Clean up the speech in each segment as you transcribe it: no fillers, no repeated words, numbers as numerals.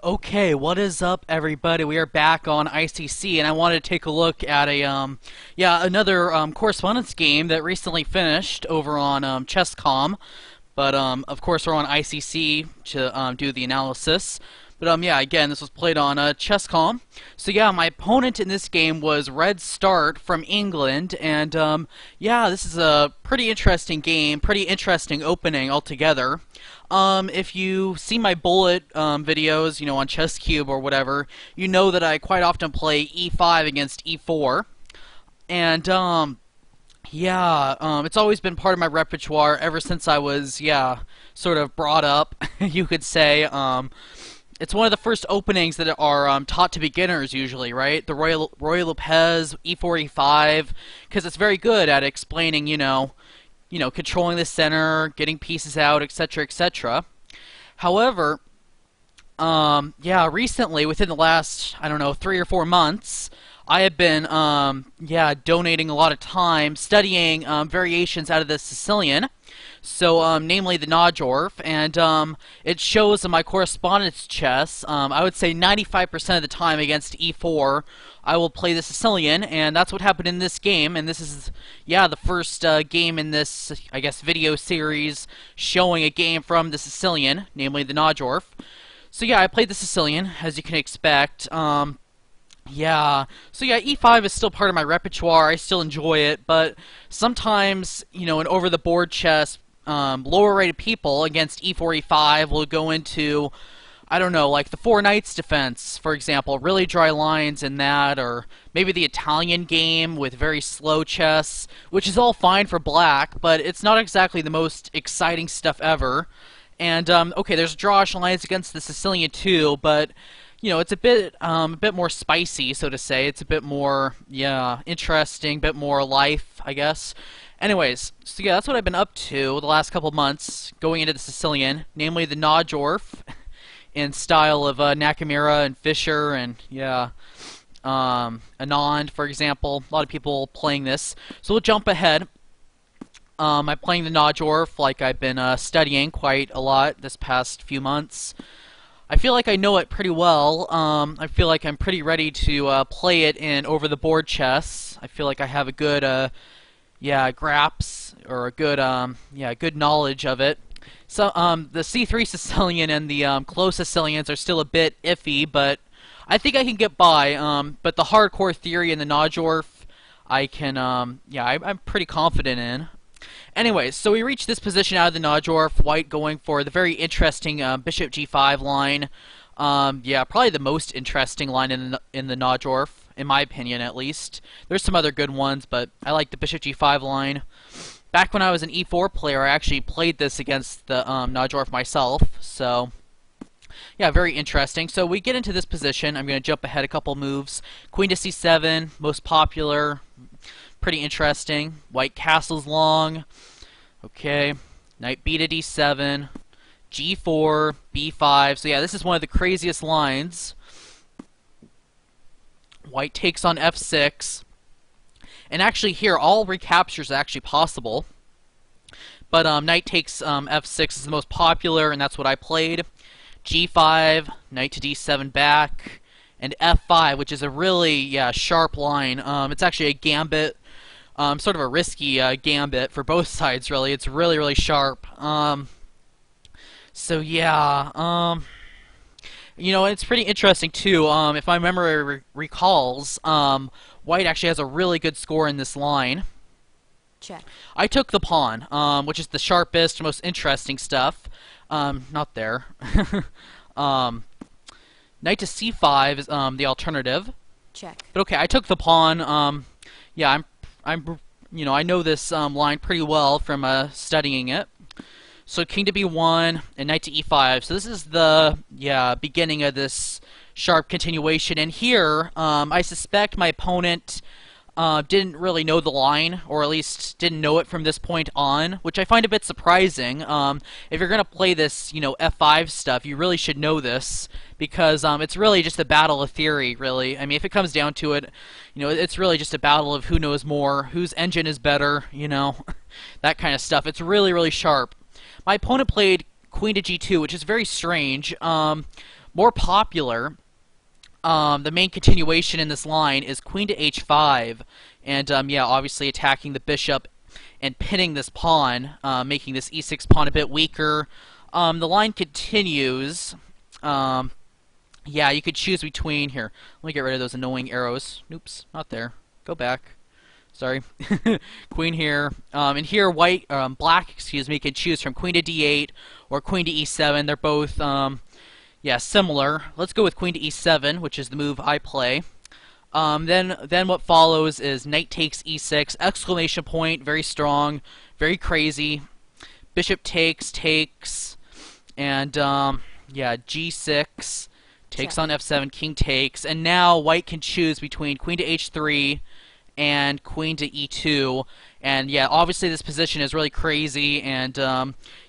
Okay, what is up, everybody? We are back on ICC, and I wanted to take a look at another correspondence game that recently finished over on Chess.com. But of course, we're on ICC to do the analysis. But yeah, again, this was played on Chess.com. So yeah, my opponent in this game was Redstart from England, and yeah, this is a pretty interesting game, pretty interesting opening altogether. If you see my bullet videos, on Chess Cube or whatever, you know that I quite often play e5 against e4, and yeah, it's always been part of my repertoire ever since I was, yeah, sort of brought up, you could say. It's one of the first openings that are taught to beginners usually, right? The Roy Lopez, e4, e5, because it's very good at explaining, controlling the center, getting pieces out, etc., etc. However, yeah, recently, within the last, I don't know, 3 or 4 months, I have been, yeah, donating a lot of time studying variations out of the Sicilian, so namely the Najdorf, and it shows in my correspondence chess. I would say 95% of the time against e4, I will play the Sicilian, and that's what happened in this game. And this is, yeah, the first game in this, I guess, video series showing a game from the Sicilian, namely the Najdorf. So yeah, I played the Sicilian, as you can expect. Yeah, so yeah, e5 is still part of my repertoire. I still enjoy it, but sometimes, in over-the-board chess, lower-rated people against e4, e5 will go into, I don't know, like the Four Knights defense, for example, really dry lines in that, or maybe the Italian game with very slow chess, which is all fine for black, but it's not exactly the most exciting stuff ever. And, okay, there's drawish lines against the Sicilian too, but it's a bit more spicy, so to say. It's a bit more, yeah, interesting, bit more life, I guess. Anyways, so yeah, that's what I've been up to the last couple months, going into the Sicilian, namely the Najdorf, in style of Nakamura and Fischer, and yeah, Anand, for example. A lot of people playing this. So we'll jump ahead. I'm playing the Najdorf like I've been studying quite a lot this past few months. I feel like I know it pretty well. I feel like I'm pretty ready to play it in over-the-board chess. I feel like I have a good, yeah, grasp or a good, yeah, good knowledge of it. So, the C3 Sicilian and the close Sicilians are still a bit iffy, but I think I can get by. But the hardcore theory in the Najdorf, I can, yeah, I'm pretty confident in. Anyways, so we reach this position out of the Najdorf, white going for the very interesting bishop g5 line. Yeah, probably the most interesting line in the Najdorf, in my opinion at least. There's some other good ones, but I like the bishop g5 line. Back when I was an e4 player, I actually played this against the Najdorf myself, so yeah, very interesting. So we get into this position. I'm going to jump ahead a couple moves. Queen to c7, most popular. Pretty interesting. White castles long. Okay. Knight b to d7. g4, b5. So yeah, this is one of the craziest lines. White takes on f6. And actually here, all recaptures are actually possible. But knight takes f6 is the most popular, and that's what I played. g5, knight to d7 back, and f5, which is a really, yeah, sharp line. It's actually a gambit. Sort of a risky gambit for both sides, really. It's really, really sharp. So yeah, it's pretty interesting too. If my memory recalls, White actually has a really good score in this line. Check. I took the pawn, which is the sharpest, most interesting stuff. Not there. Knight to c5 is the alternative. Check. But okay, I took the pawn. Yeah, I know this line pretty well from studying it. So king to b1 and knight to e5. So this is the, yeah, beginning of this sharp continuation. And here, I suspect my opponent didn't really know the line, or at least didn't know it from this point on, which I find a bit surprising. If you're going to play this, f5 stuff, you really should know this, because it's really just a battle of theory, really. I mean, if it comes down to it, it's really just a battle of who knows more, whose engine is better, that kind of stuff. It's really, really sharp. My opponent played queen to g2, which is very strange. more popular, the main continuation in this line is queen to h5, and yeah, obviously attacking the bishop and pinning this pawn, making this e6 pawn a bit weaker. The line continues. Yeah, you could choose between here. Let me get rid of those annoying arrows. Oops, not there. Go back. Sorry. Queen here. And here, black, excuse me, can choose from queen to d8 or queen to e7. They're both, yeah, similar. Let's go with queen to e7, which is the move I play. Then what follows is knight takes e6, exclamation point, very strong, very crazy. Bishop takes, and yeah, g6, takes on f7, king takes, and now white can choose between queen to h3 and queen to e2, and yeah, obviously this position is really crazy, and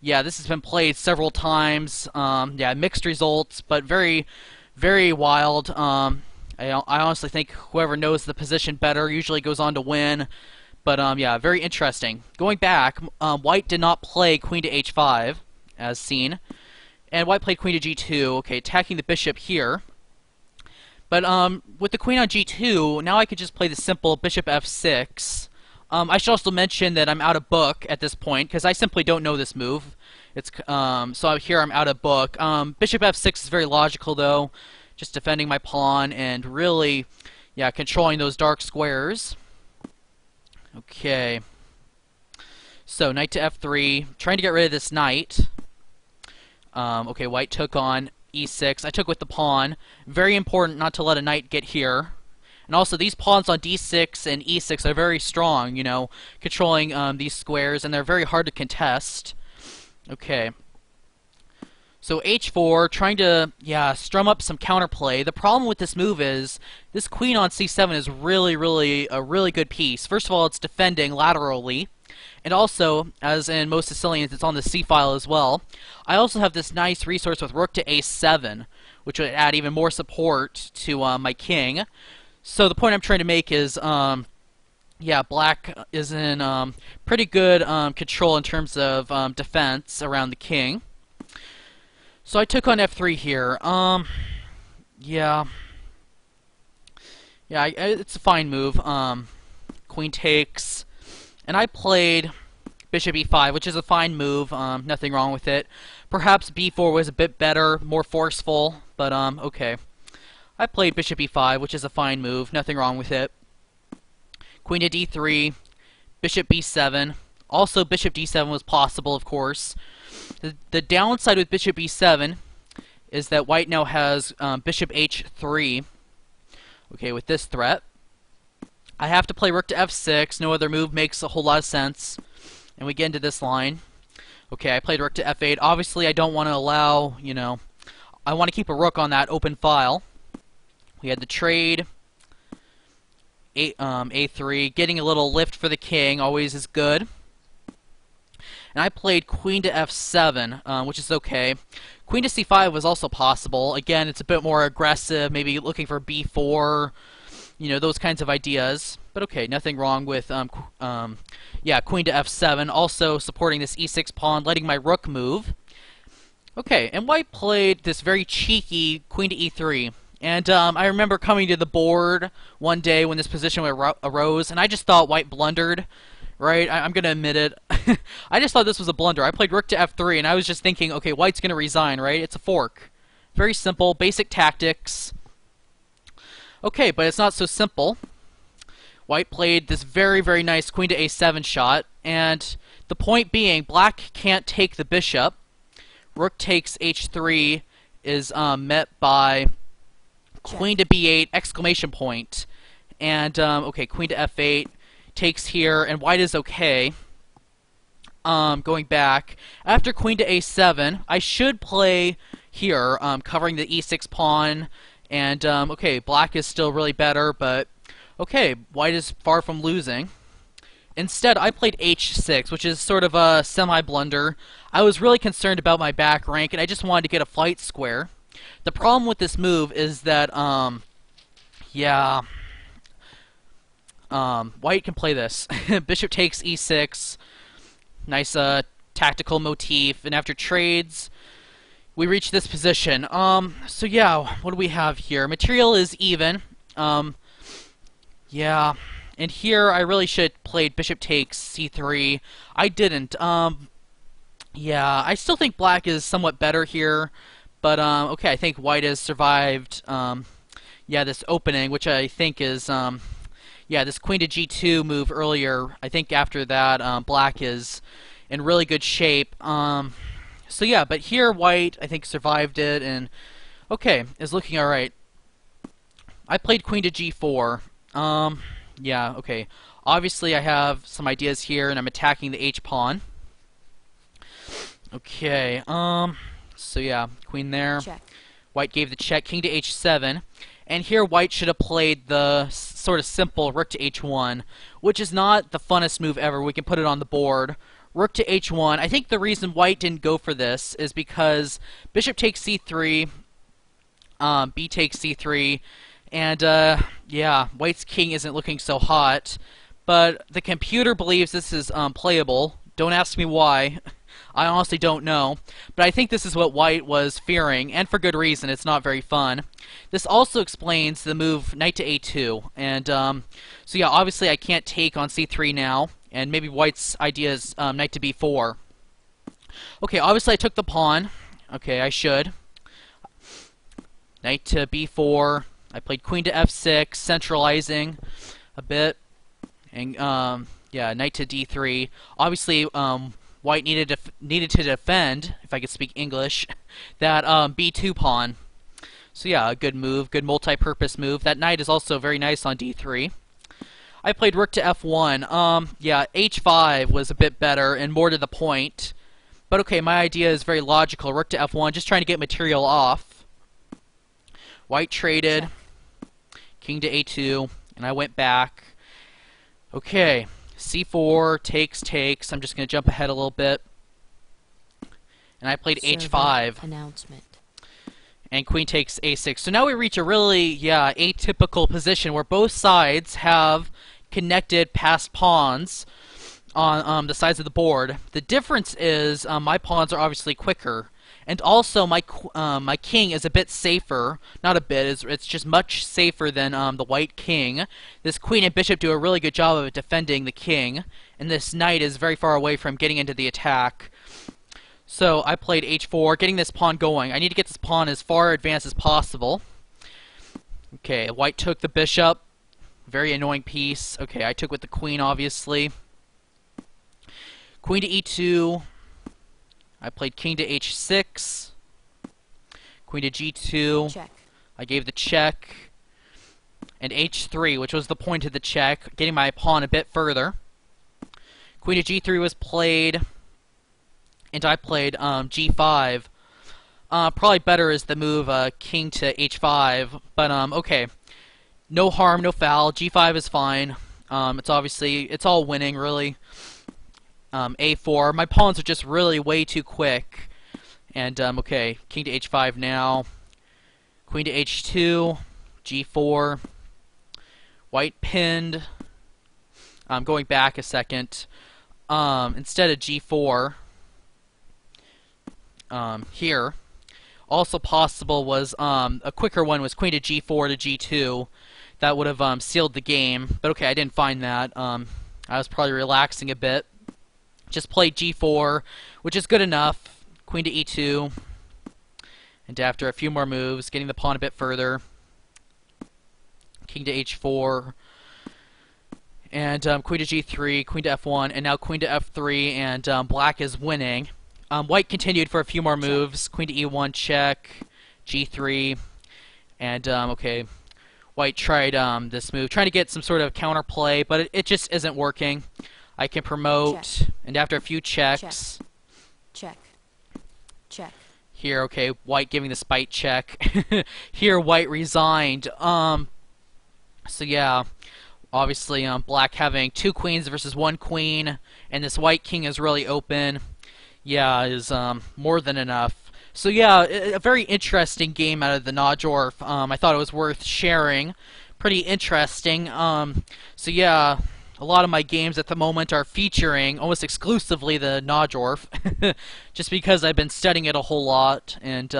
yeah, this has been played several times. Yeah, mixed results, but very, very wild. I honestly think whoever knows the position better usually goes on to win. But yeah, very interesting. Going back, white did not play queen to h5, as seen. And white played queen to g2, okay, attacking the bishop here. But with the queen on g2, now I could just play the simple bishop f6. I should also mention that I'm out of book at this point, because I simply don't know this move. It's so here I'm out of book. Bishop f6 is very logical, though. Just defending my pawn and really, yeah, controlling those dark squares. Okay. So, knight to f3. Trying to get rid of this knight. Okay, white took on e6. I took with the pawn. Very important not to let a knight get here. And also, these pawns on d6 and e6 are very strong, you know, controlling these squares, and they're very hard to contest. Okay. So h4, trying to, yeah, strum up some counterplay. The problem with this move is this queen on c7 is really a really good piece. First of all, it's defending laterally. And also, as in most Sicilians, it's on the c-file as well. I also have this nice resource with rook to a7, which would add even more support to my king. So the point I'm trying to make is, yeah, black is in pretty good control in terms of defense around the king. So I took on f3 here. Yeah. Yeah, it's a fine move. Queen takes. And I played bishop e5, which is a fine move. Nothing wrong with it. Perhaps b4 was a bit better, more forceful, but okay. I played bishop e5, which is a fine move. Nothing wrong with it. Queen to d3. Bishop b7. Also, bishop d7 was possible, of course. The downside with bishop e7 is that white now has bishop h3. Okay, with this threat. I have to play rook to f6. No other move makes a whole lot of sense. And we get into this line. Okay, I played rook to f8. Obviously, I don't want to allow, you know, I want to keep a rook on that open file. We had the trade. A3. Getting a little lift for the king always is good. And I played queen to f7, which is okay. Queen to c5 was also possible. Again, it's a bit more aggressive, maybe looking for b4, you know, those kinds of ideas. But okay, nothing wrong with, yeah, queen to f7, also supporting this e6 pawn, letting my rook move. Okay, and white played this very cheeky queen to e3. And I remember coming to the board one day when this position arose, and I just thought white blundered. Right? I'm going to admit it. I just thought this was a blunder. I played rook to f3, and I was just thinking, okay, white's going to resign, right? It's a fork. Very simple, basic tactics. Okay, but it's not so simple. White played this very nice queen to a7 shot, and the point being, black can't take the bishop. Rook takes h3 is met by queen to b8, exclamation point. And, okay, queen to f8. Takes here, and white is okay. Going back. After queen to a7, I should play here, covering the e6 pawn. And, okay, black is still really better, but, okay, white is far from losing. Instead, I played h6, which is sort of a semi-blunder. I was really concerned about my back rank, and I just wanted to get a flight square. The problem with this move is that, yeah... white can play this. Bishop takes e6. Nice tactical motif. And after trades, we reach this position. So yeah, what do we have here? Material is even. Yeah, and here I really should have played bishop takes c3. I didn't. Yeah, I still think black is somewhat better here, but okay, I think white has survived. Yeah, this opening, which I think is yeah, this queen to g2 move earlier. I think after that, black is in really good shape. So yeah, but here white I think survived it, and okay, is looking all right. I played queen to g4. Yeah, okay. Obviously I have some ideas here, and I'm attacking the h pawn. Okay, so yeah, queen there. Check. White gave the check, king to h7. And here white should have played the sort of simple rook to h1, which is not the funnest move ever. We can put it on the board. Rook to h1. I think the reason white didn't go for this is because bishop takes c3, b takes c3, and yeah, white's king isn't looking so hot. But the computer believes this is playable. Don't ask me why. I honestly don't know, but I think this is what white was fearing, and for good reason. It's not very fun. This also explains the move knight to a2, and so yeah, obviously I can't take on c3 now, and maybe white's idea is knight to b4. Okay, obviously I took the pawn. Okay, I should. Knight to b4. I played queen to f6, centralizing a bit, and yeah, knight to d3. Obviously, white needed to defend, if I could speak English, that b2 pawn. So yeah, a good move, good multi-purpose move. That knight is also very nice on d3. I played rook to f1. Yeah, h5 was a bit better and more to the point. But okay, my idea is very logical. Rook to f1, just trying to get material off. White traded. King to a2, and I went back. Okay. c4, takes. I'm just going to jump ahead a little bit. And I played h5. Announcement. And queen takes a6. So now we reach a really, yeah, atypical position where both sides have connected passed pawns on the sides of the board. The difference is my pawns are obviously quicker. And also, my king is a bit safer. Not a bit, it's just much safer than the white king. This queen and bishop do a really good job of defending the king. And this knight is very far away from getting into the attack. So I played h4, getting this pawn going. I need to get this pawn as far advanced as possible. Okay, white took the bishop. Very annoying piece. Okay, I took with the queen, obviously. Queen to e2. I played king to h6, queen to g2, Check. I gave the check, and h3, which was the point of the check, getting my pawn a bit further. Queen to g3 was played, and I played g5. Probably better is the move king to h5, but okay. No harm, no foul, g5 is fine. It's all winning, really. A4. My pawns are just really way too quick. And, okay, king to h5 now. Queen to h2. G4. White pinned. Going back a second. Instead of g4, here, also possible was, a quicker one was queen to g4 to g2. That would have, sealed the game. But, okay, I didn't find that. I was probably relaxing a bit. Just played g4, which is good enough. Queen to e2. And after a few more moves, getting the pawn a bit further. King to h4. And queen to g3, queen to f1, and now queen to f3, and black is winning. White continued for a few more moves. Queen to e1, check. g3. And, okay, white tried this move, trying to get some sort of counterplay, but it just isn't working. I can promote, check. And after a few checks... Check. Here, okay, white giving the spite check. Here, white resigned. So yeah, obviously, black having 2 queens versus 1 queen, and this white king is really open. Yeah, is more than enough. So yeah, a very interesting game out of the Najdorf. I thought it was worth sharing. Pretty interesting. So yeah... a lot of my games at the moment are featuring almost exclusively the Najdorf, just because I've been studying it a whole lot. And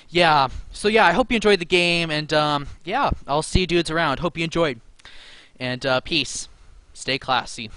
yeah, so yeah, I hope you enjoyed the game, and yeah, I'll see you dudes around. Hope you enjoyed, and peace. Stay classy.